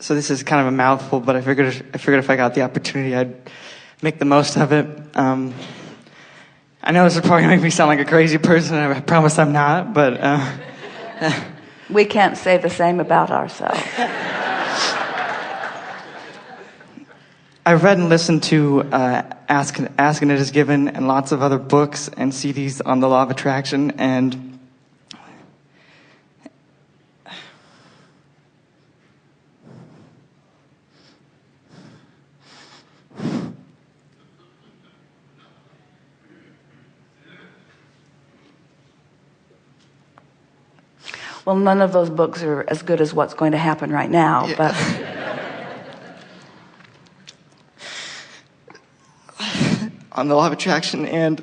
So this is kind of a mouthful, but I figured if I got the opportunity, I'd make the most of it. I know this is probably going to make me sound like a crazy person, and I promise I'm not, but... we can't say the same about ourselves. I've read and listened to Ask and It Is Given and lots of other books and CDs on the law of attraction, and well, none of those books are as good as what's going to happen right now, yeah. But on the law of attraction and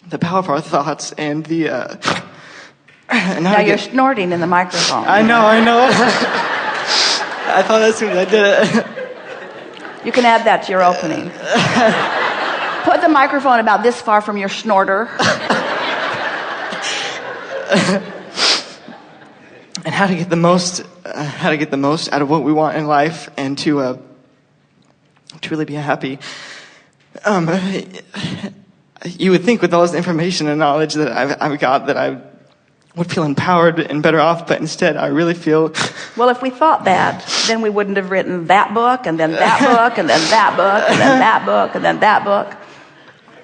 the power of our thoughts and the and now you're snorting in the microphone. I know. I thought as soon as I did it. You can add that to your opening. Put the microphone about this far from your snorter. And how to get the most out of what we want in life, and to really be happy. You would think with all this information and knowledge that I've got that I would feel empowered and better off, but instead I really feel... Well, if we thought that, then we wouldn't have written that book, and then that book, and then that book, and then that book, and then that book.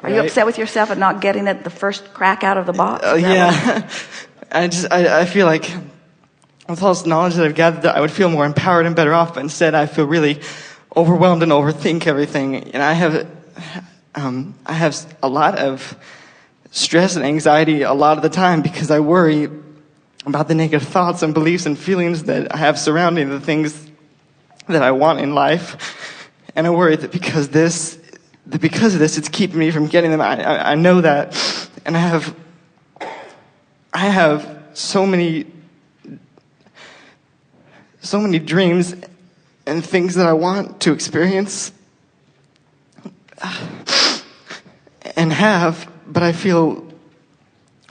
Are you upset with yourself at not getting it the first crack out of the box? Yeah. I feel like with all this knowledge that I've gathered, that I would feel more empowered and better off, but instead I feel really overwhelmed and overthink everything. And I have a lot of stress and anxiety a lot of the time because I worry about the negative thoughts and beliefs and feelings that I have surrounding the things that I want in life. And I worry that because of this, it's keeping me from getting them. I know that, and I have so many dreams and things that I want to experience and have, but I feel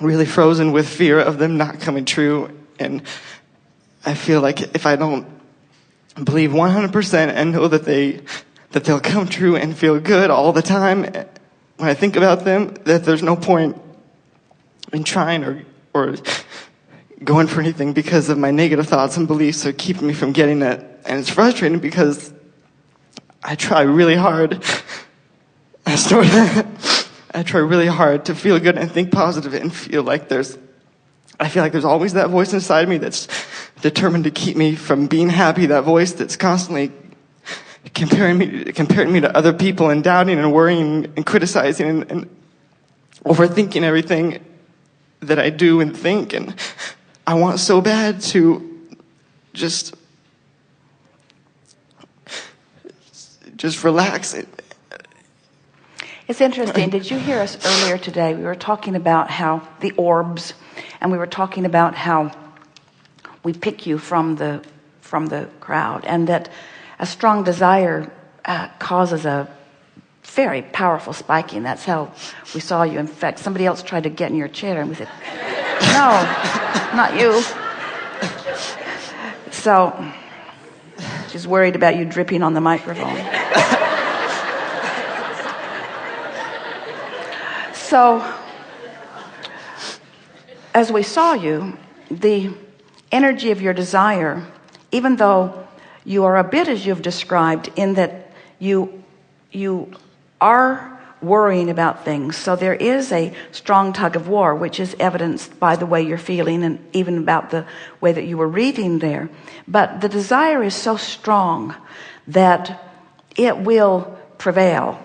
really frozen with fear of them not coming true. And I feel like if I don't believe 100% and know that they'll come true and feel good all the time when I think about them, that there's no point in trying or going for anything because of my negative thoughts and beliefs are keeping me from getting it. And it's frustrating because I try really hard. I try really hard to feel good and think positive and feel like there's always that voice inside me that's determined to keep me from being happy, that voice that's constantly comparing me to other people and doubting and worrying and criticizing and overthinking everything that I do and think. And I want so bad to just relax. It's interesting. Did you hear us earlier today? We were talking about how the orbs, and we were talking about how we pick you from the crowd, and that a strong desire causes a very powerful spiking. That's how we saw you. In fact, somebody else tried to get in your chair, and we said, "No, not you." So she's worried about you dripping on the microphone. So, as we saw you, the energy of your desire, even though you are a bit as you've described, in that you are worrying about things, so there is a strong tug of war, which is evidenced by the way you're feeling and even about the way that you were reading there. But the desire is so strong that it will prevail.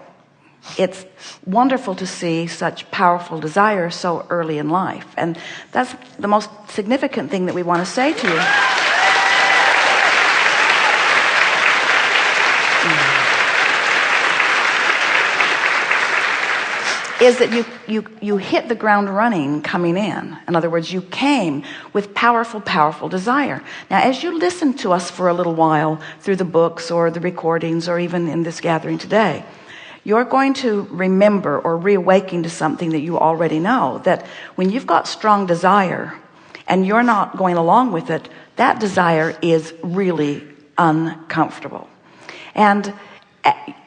It's wonderful to see such powerful desire so early in life. And that's the most significant thing that we want to say to you. Is that you hit the ground running coming in. In other words, you came with powerful desire. Now, as you listen to us for a little while through the books or the recordings or even in this gathering today, you're going to remember or reawaken to something that you already know, that when you've got strong desire, and you're not going along with it, that desire is really uncomfortable. And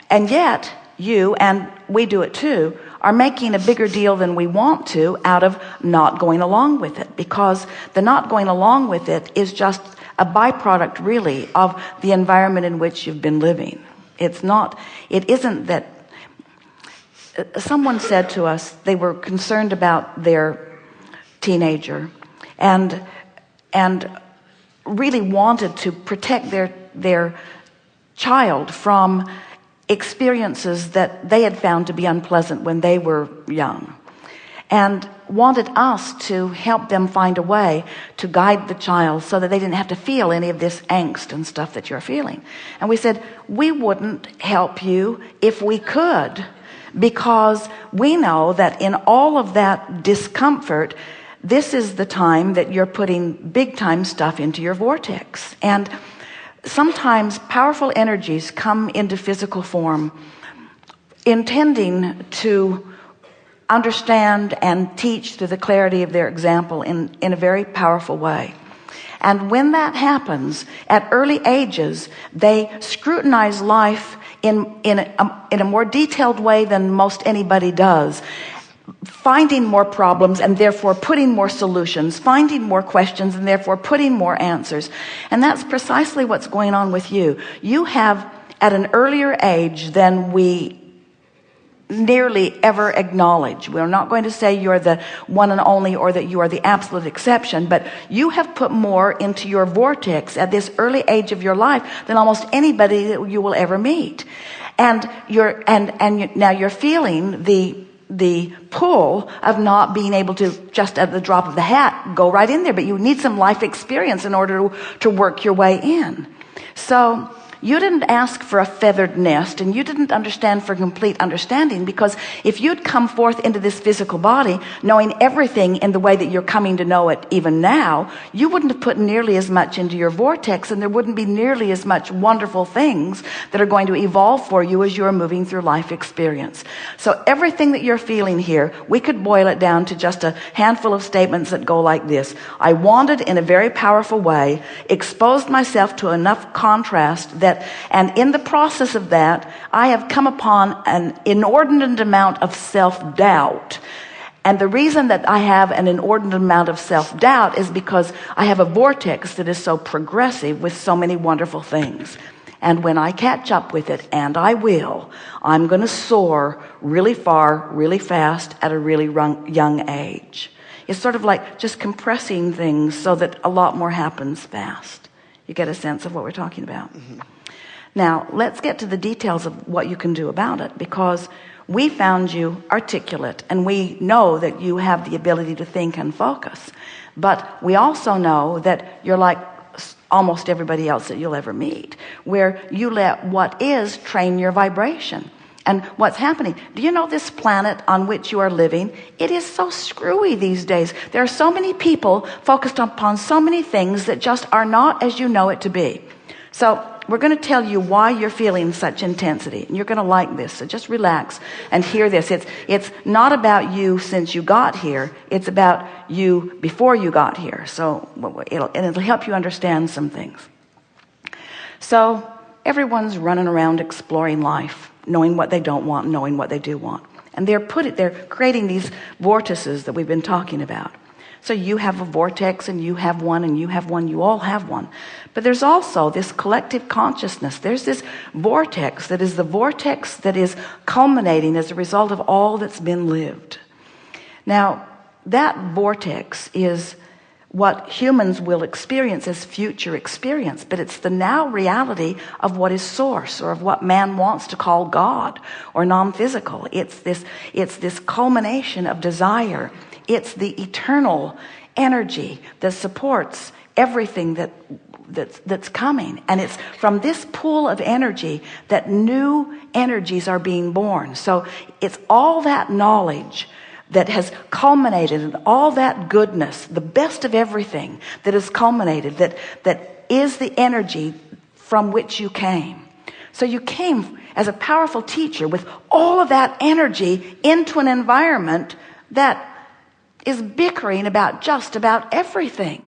yet you, and we do it too, are making a bigger deal than we want to out of not going along with it, because the not going along with it is just a byproduct really of the environment in which you've been living. It isn't that. Someone said to us they were concerned about their teenager and really wanted to protect their child from experiences that they had found to be unpleasant when they were young, and wanted us to help them find a way to guide the child so that they didn't have to feel any of this angst and stuff that you're feeling. And we said, we wouldn't help you if we could, because we know that in all of that discomfort, this is the time that you're putting big time stuff into your vortex. And sometimes powerful energies come into physical form intending to understand and teach through the clarity of their example in a very powerful way. And when that happens at early ages, they scrutinize life in a more detailed way than most anybody does, finding more problems and therefore putting more solutions, finding more questions and therefore putting more answers. And that's precisely what's going on with you. You have, at an earlier age than we nearly ever acknowledge. We're not going to say you're the one and only or that you are the absolute exception, but you have put more into your vortex at this early age of your life than almost anybody that you will ever meet. And now you're feeling the pull of not being able to just at the drop of the hat go right in there, but you need some life experience in order to work your way in. So you didn't ask for a feathered nest, and you didn't understand for complete understanding, because if you'd come forth into this physical body knowing everything in the way that you're coming to know it even now, you wouldn't have put nearly as much into your vortex, and there wouldn't be nearly as much wonderful things that are going to evolve for you as you're moving through life experience. So everything that you're feeling here, we could boil it down to just a handful of statements that go like this. I wanted in a very powerful way, exposed myself to enough contrast and in the process of that, I have come upon an inordinate amount of self-doubt. And the reason that I have an inordinate amount of self-doubt is because I have a vortex that is so progressive with so many wonderful things. And when I catch up with it, and I will, I'm going to soar really far, really fast at a really young age. It's sort of like just compressing things so that a lot more happens fast. You get a sense of what we're talking about? Mm-hmm. Now, let's get to the details of what you can do about it, because we found you articulate, and we know that you have the ability to think and focus. But we also know that you're like almost everybody else that you'll ever meet, where you let what is train your vibration. And what's happening? Do you know this planet on which you are living? It is so screwy these days. There are so many people focused upon so many things that just are not as you know it to be. So we're going to tell you why you're feeling such intensity, and you're going to like this. So just relax and hear this. It's not about you since you got here. It's about you before you got here. So it'll help you understand some things. So everyone's running around exploring life, knowing what they don't want, knowing what they do want. And they're creating these vortices that we've been talking about. So you have a vortex, and you have one, and you have one, you all have one. But there's also this collective consciousness. There's this vortex that is the vortex that is culminating as a result of all that's been lived. Now, that vortex is what humans will experience as future experience, but it's the now reality of what is source, or of what man wants to call God or non-physical. It's this culmination of desire. It's the eternal energy that supports everything that's coming. And it's from this pool of energy that new energies are being born. So it's all that knowledge that has culminated, and all that goodness, the best of everything that has culminated, that is the energy from which you came. So you came as a powerful teacher with all of that energy into an environment that is bickering about just about everything.